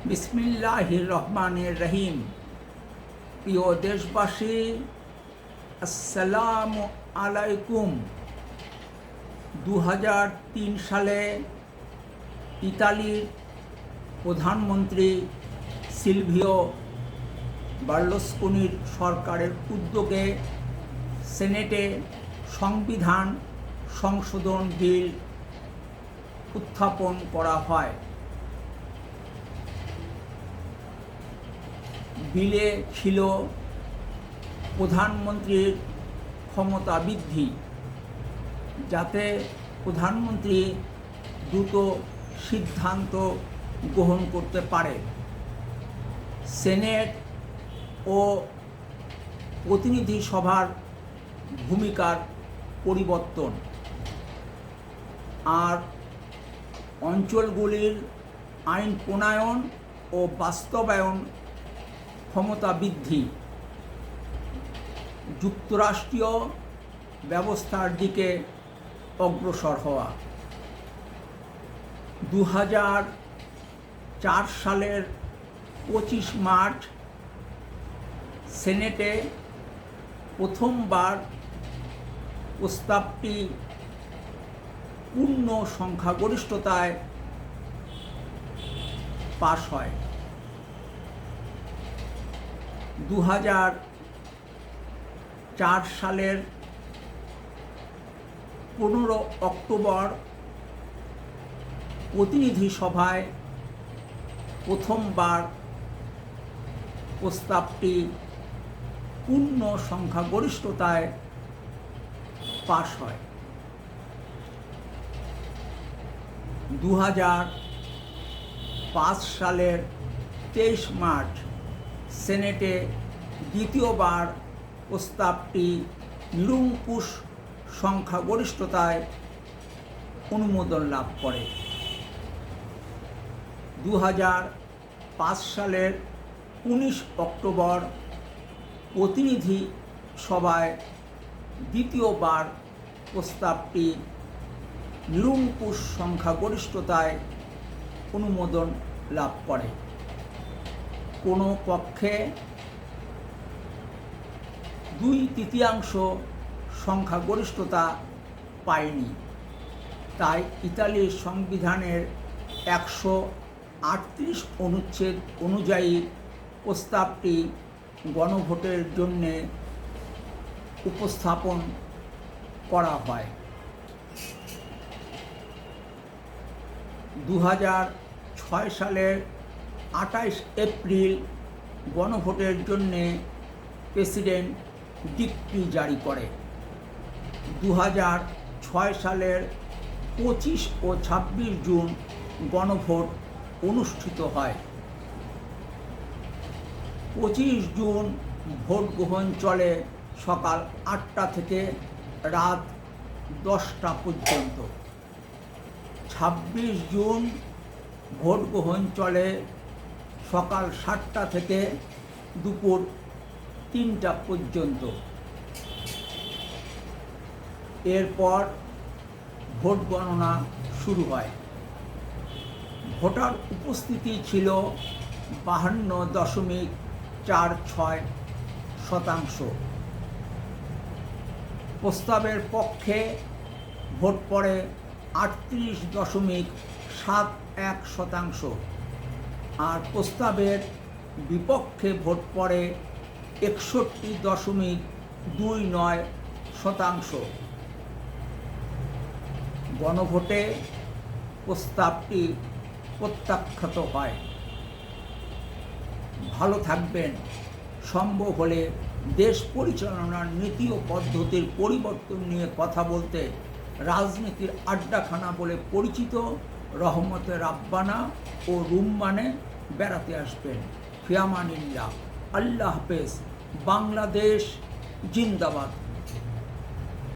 বিসমিল্লাহির রহমানির রহিম। প্রিয় দেশবাসী, আসসালামু আলাইকুম। 2003 সালে ইতালির প্রধানমন্ত্রী সিলভিও বার্লুস্কোনির সরকারের উদ্যোগে সেনেটে সংবিধান সংশোধন বিল উত্থাপন করা হয়। বিলে ছিল প্রধানমন্ত্রীর ক্ষমতা বৃদ্ধি, যাতে প্রধানমন্ত্রী দ্রুত সিদ্ধান্ত গ্রহণ করতে পারে। সেনেট ও প্রতিনিধি সভার ভূমিকার পরিবর্তন আর অঞ্চলগুলির আইন প্রণয়ন ও বাস্তবায়ন ক্ষমতা বৃদ্ধি, যুক্তরাষ্ট্রীয় ব্যবস্থার দিকে অগ্রসর হওয়া। 2004 সালের 25 মার্চ সেনেটে প্রথমবার প্রস্তাবটি পূর্ণ সংখ্যাগরিষ্ঠতায় পাশ হয়। 2004 সালের 15 অক্টোবর প্রতিনিধি সভায় প্রথমবার প্রস্তাবটি পূর্ণ সংখ্যাগরিষ্ঠতায় পাশ হয়। 2005 সালের 23 মার্চ সেনেটে দ্বিতীয়বার প্রস্তাবটি নিরঙ্কুশ সংখ্যাগরিষ্ঠতায় অনুমোদন লাভ করে। 2005 সালের 19 অক্টোবর প্রতিনিধি সভায় দ্বিতীয়বার প্রস্তাবটি নিরঙ্কুশ সংখ্যাগরিষ্ঠতায় অনুমোদন লাভ করে। কোনো পক্ষে 2/3 সংখ্যাগরিষ্ঠতা পায়নি। তাই ইতালির সংবিধানের 138 অনুচ্ছেদ অনুযায়ী প্রস্তাবটি গণভোটের জন্য উপস্থাপন করা হয়। 2006 সালের 28 এপ্রিল গণভোটের জন্য প্রেসিডেন্ট ডিক্রি জারি করে। 2006 সালের 25 ও 26 জুন গণভোট অনুষ্ঠিত হয়। 25 জুন ভোট গ্রহণ চলে সকাল 8টা থেকে রাত 10টা পর্যন্ত। 26 জুন ভোট গ্রহণ চলে সকাল 7টা থেকে দুপুর 3টা পর্যন্ত। এরপর ভোট গণনা শুরু হয়। ভোটার উপস্থিতি ছিল 52.46%। প্রস্তাবের পক্ষে ভোট পড়ে 38.71%, আর প্রস্তাবের বিপক্ষে ভোট পড়ে 61.29%। গণভোটে প্রস্তাবটি প্রত্যাখ্যাত হয়। ভালো থাকবেন। সম্ভব হলে দেশ পরিচালনার নীতি ও পদ্ধতির পরিবর্তন নিয়ে কথা বলতে রাজনীতির আড্ডাখানা বলে পরিচিত রহমতে রাব্বানা ও রুম্মানে বেড়াতে আসবেন। ফিয়ামানিল্লাহ। আল্লাহ হাফেজ। বাংলাদেশ জিন্দাবাদ।